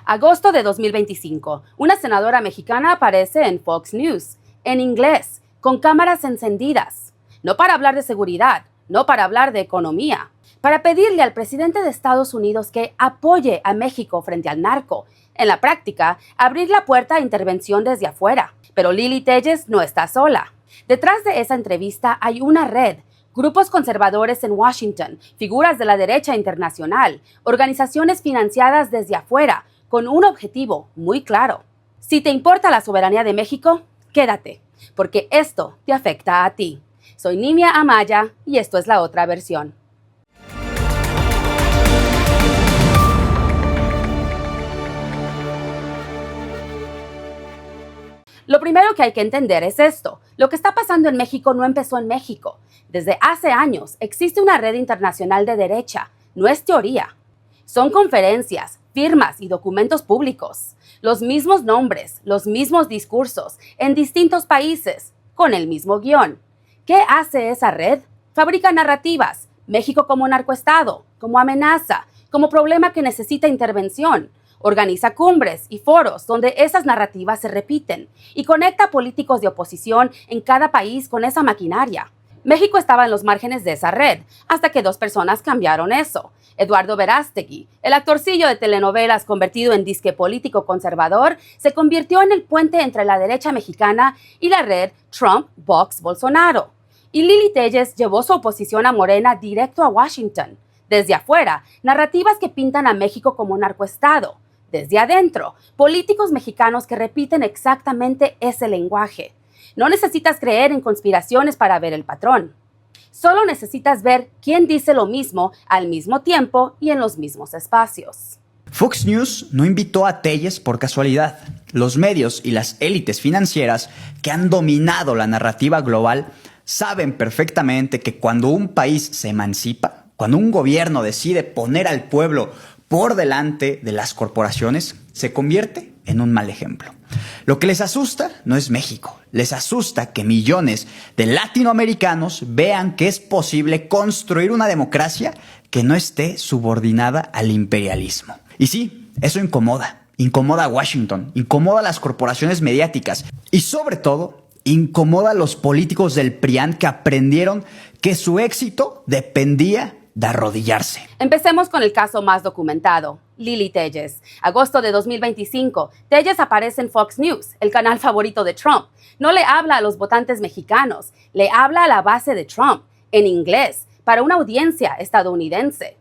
Agosto de 2025. Una senadora mexicana aparece en Fox News, en inglés, con cámaras encendidas. No para hablar de seguridad, no para hablar de economía, para pedirle al presidente de Estados Unidos que apoye a México frente al narco. En la práctica, abrir la puerta a intervención desde afuera. Pero Lili Telles no está sola. Detrás de esa entrevista hay una red, grupos conservadores en Washington, figuras de la derecha internacional, organizaciones financiadas desde afuera, con un objetivo muy claro. Si te importa la soberanía de México, quédate, porque esto te afecta a ti. Soy Nimia Amaya y esto es La Otra Versión. Lo primero que hay que entender es esto. Lo que está pasando en México no empezó en México. Desde hace años existe una red internacional de derecha. No es teoría. Son conferencias, firmas y documentos públicos. Los mismos nombres, los mismos discursos, en distintos países, con el mismo guión. ¿Qué hace esa red? Fabrica narrativas. México como narcoestado, como amenaza, como problema que necesita intervención. Organiza cumbres y foros donde esas narrativas se repiten y conecta a políticos de oposición en cada país con esa maquinaria. México estaba en los márgenes de esa red, hasta que dos personas cambiaron eso. Eduardo Verástegui, el actorcillo de telenovelas convertido en disque político conservador, se convirtió en el puente entre la derecha mexicana y la red Trump-Vox-Bolsonaro. Y Lili Telles llevó su oposición a Morena directo a Washington. Desde afuera, narrativas que pintan a México como narcoestado. Desde adentro, políticos mexicanos que repiten exactamente ese lenguaje. No necesitas creer en conspiraciones para ver el patrón. Solo necesitas ver quién dice lo mismo al mismo tiempo y en los mismos espacios. Fox News no invitó a Telles por casualidad. Los medios y las élites financieras que han dominado la narrativa global saben perfectamente que cuando un país se emancipa, cuando un gobierno decide poner al pueblo por delante de las corporaciones, se convierte en un mal ejemplo. Lo que les asusta no es México, les asusta que millones de latinoamericanos vean que es posible construir una democracia que no esté subordinada al imperialismo. Y sí, eso incomoda a Washington, incomoda a las corporaciones mediáticas y sobre todo incomoda a los políticos del PRIAN que aprendieron que su éxito dependía de arrodillarse. Empecemos con el caso más documentado, Lili Telles. Agosto de 2025, Telles aparece en Fox News, el canal favorito de Trump. No le habla a los votantes mexicanos, le habla a la base de Trump, en inglés, para una audiencia estadounidense.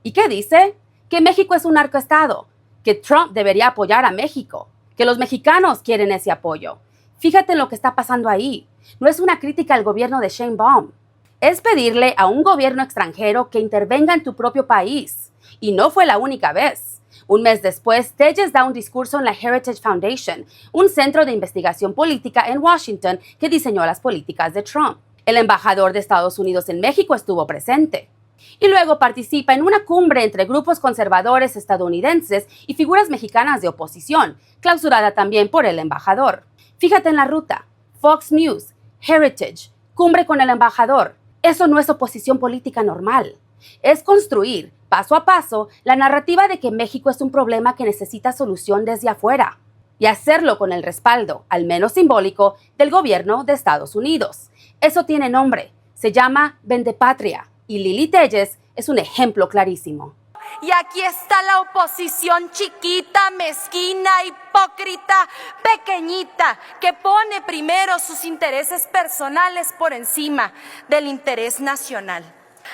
¿Y qué dice? Que México es un narcoestado, que Trump debería apoyar a México, que los mexicanos quieren ese apoyo. Fíjate en lo que está pasando ahí. No es una crítica al gobierno de Sheinbaum. Es pedirle a un gobierno extranjero que intervenga en tu propio país. Y no fue la única vez. Un mes después, Telles da un discurso en la Heritage Foundation, un centro de investigación política en Washington que diseñó las políticas de Trump. El embajador de Estados Unidos en México estuvo presente. Y luego participa en una cumbre entre grupos conservadores estadounidenses y figuras mexicanas de oposición, clausurada también por el embajador. Fíjate en la ruta. Fox News, Heritage, cumbre con el embajador. Eso no es oposición política normal. Es construir, paso a paso, la narrativa de que México es un problema que necesita solución desde afuera. Y hacerlo con el respaldo, al menos simbólico, del gobierno de Estados Unidos. Eso tiene nombre. Se llama Vendepatria. Y Lili Telles es un ejemplo clarísimo. Y aquí está la oposición chiquita, mezquina, hipócrita, pequeñita, que pone primero sus intereses personales por encima del interés nacional.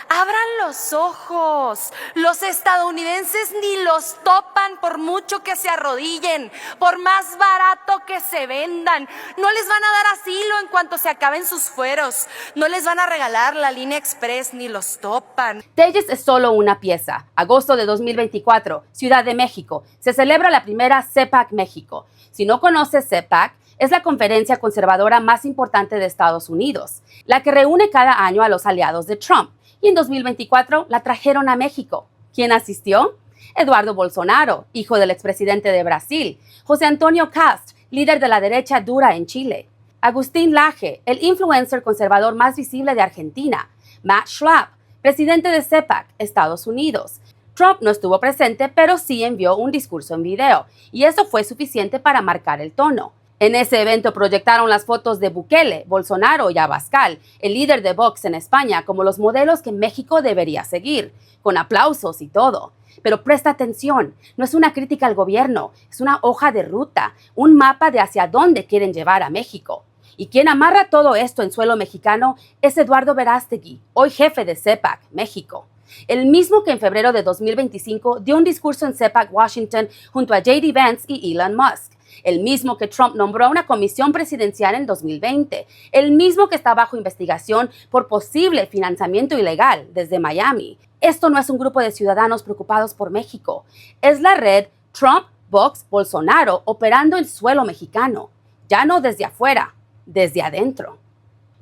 Abran los ojos. Los estadounidenses ni los topan por mucho que se arrodillen, por más barato que se vendan. No les van a dar asilo en cuanto se acaben sus fueros. No les van a regalar la línea express ni los topan. Telles es solo una pieza. Agosto de 2024, Ciudad de México. Se celebra la primera CPAC México. Si no conoces CPAC, es la conferencia conservadora más importante de Estados Unidos, la que reúne cada año a los aliados de Trump. Y en 2024 la trajeron a México. ¿Quién asistió? Eduardo Bolsonaro, hijo del expresidente de Brasil. José Antonio Kast, líder de la derecha dura en Chile. Agustín Laje, el influencer conservador más visible de Argentina. Matt Schlapp, presidente de CPAC, Estados Unidos. Trump no estuvo presente, pero sí envió un discurso en video, y eso fue suficiente para marcar el tono. En ese evento proyectaron las fotos de Bukele, Bolsonaro y Abascal, el líder de Vox en España, como los modelos que México debería seguir, con aplausos y todo. Pero presta atención, no es una crítica al gobierno, es una hoja de ruta, un mapa de hacia dónde quieren llevar a México. Y quien amarra todo esto en suelo mexicano es Eduardo Verástegui, hoy jefe de CEPAC, México. El mismo que en febrero de 2025 dio un discurso en CEPAC, Washington, junto a J.D. Vance y Elon Musk. El mismo que Trump nombró a una comisión presidencial en 2020. El mismo que está bajo investigación por posible financiamiento ilegal desde Miami. Esto no es un grupo de ciudadanos preocupados por México. Es la red Trump, Vox, Bolsonaro operando en suelo mexicano. Ya no desde afuera, desde adentro.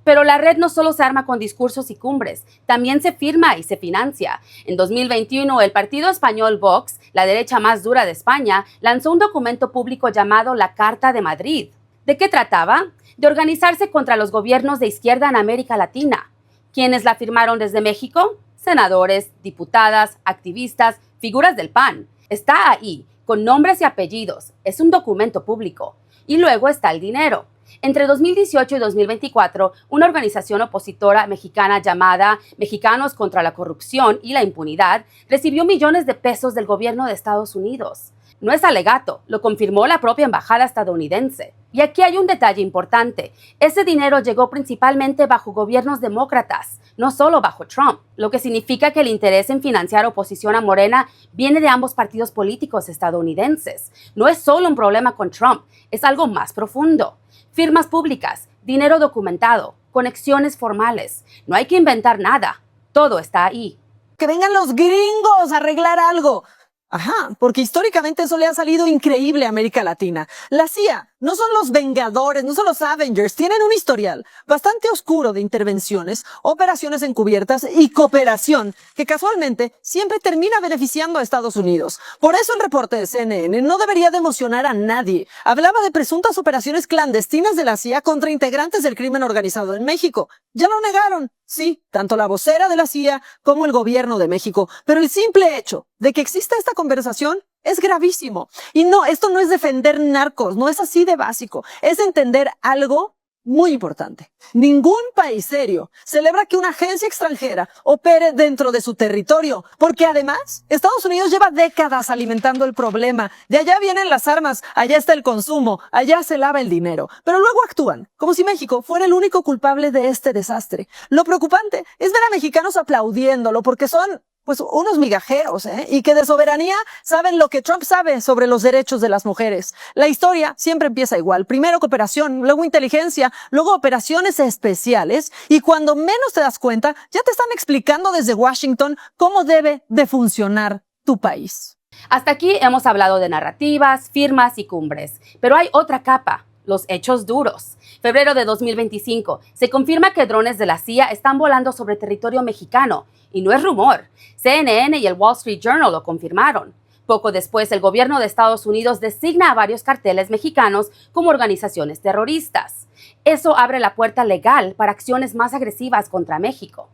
Pero la red no solo se arma con discursos y cumbres, también se firma y se financia. En 2021, el partido español Vox, la derecha más dura de España, lanzó un documento público llamado la Carta de Madrid. ¿De qué trataba? De organizarse contra los gobiernos de izquierda en América Latina. ¿Quiénes la firmaron desde México? Senadores, diputadas, activistas, figuras del PAN. Está ahí, con nombres y apellidos. Es un documento público. Y luego está el dinero. Entre 2018 y 2024, una organización opositora mexicana llamada Mexicanos contra la Corrupción y la Impunidad recibió millones de pesos del gobierno de Estados Unidos. No es alegato, lo confirmó la propia embajada estadounidense. Y aquí hay un detalle importante. Ese dinero llegó principalmente bajo gobiernos demócratas, no solo bajo Trump, lo que significa que el interés en financiar oposición a Morena viene de ambos partidos políticos estadounidenses. No es solo un problema con Trump, es algo más profundo. Firmas públicas, dinero documentado, conexiones formales. No hay que inventar nada. Todo está ahí. Que vengan los gringos a arreglar algo. Ajá, porque históricamente eso le ha salido increíble a América Latina. La CIA no son los Vengadores, no son los Avengers, tienen un historial bastante oscuro de intervenciones, operaciones encubiertas y cooperación que casualmente siempre termina beneficiando a Estados Unidos. Por eso el reporte de CNN no debería de emocionar a nadie. Hablaba de presuntas operaciones clandestinas de la CIA contra integrantes del crimen organizado en México. Ya lo negaron. Sí, tanto la vocera de la CIA como el gobierno de México. Pero el simple hecho de que exista esta conversación es gravísimo. Y no, esto no es defender narcos, no es así de básico. Es entender algo muy importante. Ningún país serio celebra que una agencia extranjera opere dentro de su territorio, porque además Estados Unidos lleva décadas alimentando el problema. De allá vienen las armas, allá está el consumo, allá se lava el dinero. Pero luego actúan como si México fuera el único culpable de este desastre. Lo preocupante es ver a mexicanos aplaudiéndolo porque son pues unos migajeros, y que de soberanía saben lo que Trump sabe sobre los derechos de las mujeres. La historia siempre empieza igual. Primero cooperación, luego inteligencia, luego operaciones especiales, y cuando menos te das cuenta, ya te están explicando desde Washington cómo debe de funcionar tu país. Hasta aquí hemos hablado de narrativas, firmas y cumbres, pero hay otra capa. Los hechos duros. Febrero de 2025, se confirma que drones de la CIA están volando sobre territorio mexicano. Y no es rumor. CNN y el Wall Street Journal lo confirmaron. Poco después, el gobierno de Estados Unidos designa a varios carteles mexicanos como organizaciones terroristas. Eso abre la puerta legal para acciones más agresivas contra México.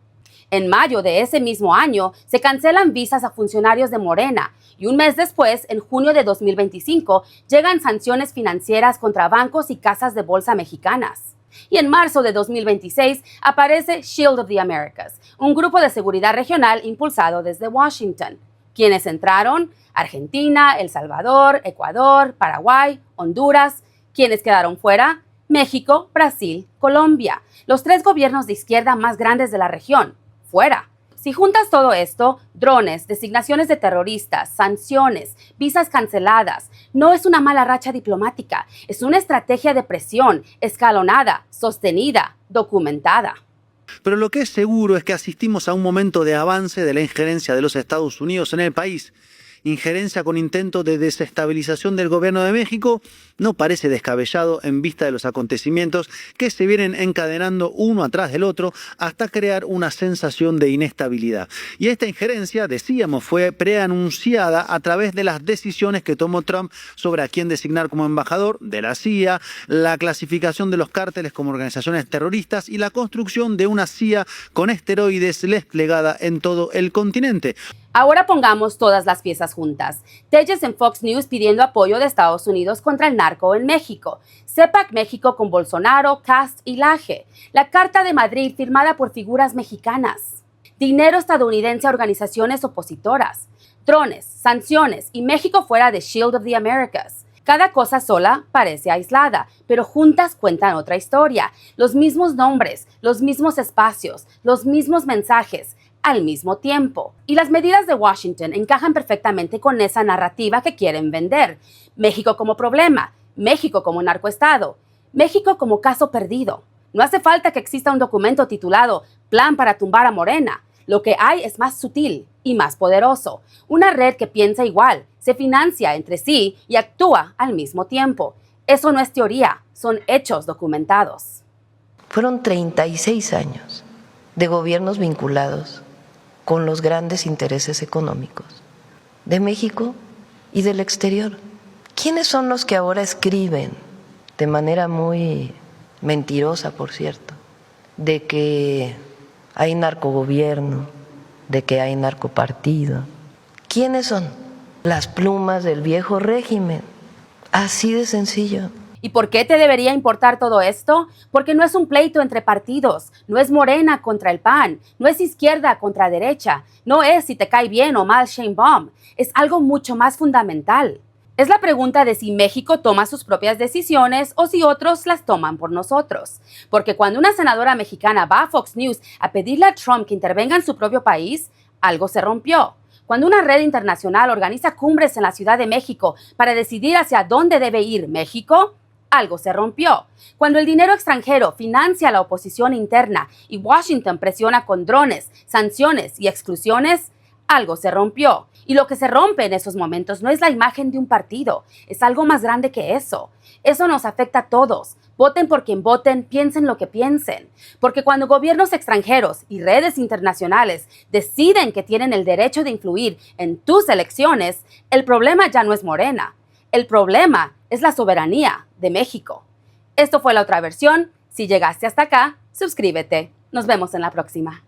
En mayo de ese mismo año, se cancelan visas a funcionarios de Morena y un mes después, en junio de 2025, llegan sanciones financieras contra bancos y casas de bolsa mexicanas. Y en marzo de 2026 aparece Shield of the Americas, un grupo de seguridad regional impulsado desde Washington. ¿Quiénes entraron? Argentina, El Salvador, Ecuador, Paraguay, Honduras. ¿Quiénes quedaron fuera? México, Brasil, Colombia, los 3 gobiernos de izquierda más grandes de la región. Fuera. Si juntas todo esto, drones, designaciones de terroristas, sanciones, visas canceladas, no es una mala racha diplomática, es una estrategia de presión, escalonada, sostenida, documentada. Pero lo que es seguro es que asistimos a un momento de avance de la injerencia de los Estados Unidos en el país. Injerencia con intento de desestabilización del gobierno de México no parece descabellado en vista de los acontecimientos que se vienen encadenando uno atrás del otro hasta crear una sensación de inestabilidad. Y esta injerencia, decíamos, fue preanunciada a través de las decisiones que tomó Trump sobre a quién designar como embajador de la CIA, la clasificación de los cárteles como organizaciones terroristas y la construcción de una CIA con esteroides desplegada en todo el continente. Ahora pongamos todas las piezas juntas. Telles en Fox News pidiendo apoyo de Estados Unidos contra el narco en México. CEPAC México con Bolsonaro, Cast y Laje. La Carta de Madrid firmada por figuras mexicanas. Dinero estadounidense a organizaciones opositoras. Drones, sanciones y México fuera de Shield of the Americas. Cada cosa sola parece aislada, pero juntas cuentan otra historia. Los mismos nombres, los mismos espacios, los mismos mensajes, al mismo tiempo. Y las medidas de Washington encajan perfectamente con esa narrativa que quieren vender. México como problema, México como narcoestado, México como caso perdido. No hace falta que exista un documento titulado Plan para tumbar a Morena. Lo que hay es más sutil y más poderoso. Una red que piensa igual, se financia entre sí y actúa al mismo tiempo. Eso no es teoría, son hechos documentados. Fueron 36 años de gobiernos vinculados con los grandes intereses económicos de México y del exterior. ¿Quiénes son los que ahora escriben, de manera muy mentirosa, por cierto, de que hay narcogobierno, de que hay narcopartido? ¿Quiénes son? Las plumas del viejo régimen. Así de sencillo. ¿Y por qué te debería importar todo esto? Porque no es un pleito entre partidos, no es Morena contra el PAN, no es izquierda contra derecha, no es si te cae bien o mal Sheinbaum, es algo mucho más fundamental. Es la pregunta de si México toma sus propias decisiones o si otros las toman por nosotros. Porque cuando una senadora mexicana va a Fox News a pedirle a Trump que intervenga en su propio país, algo se rompió. Cuando una red internacional organiza cumbres en la Ciudad de México para decidir hacia dónde debe ir México, algo se rompió. Cuando el dinero extranjero financia la oposición interna y Washington presiona con drones, sanciones y exclusiones, algo se rompió. Y lo que se rompe en esos momentos no es la imagen de un partido, es algo más grande que eso. Eso nos afecta a todos. Voten por quien voten, piensen lo que piensen. Porque cuando gobiernos extranjeros y redes internacionales deciden que tienen el derecho de influir en tus elecciones, el problema ya no es Morena. El problema es la soberanía de México. Esto fue La Otra Versión. Si llegaste hasta acá, suscríbete. Nos vemos en la próxima.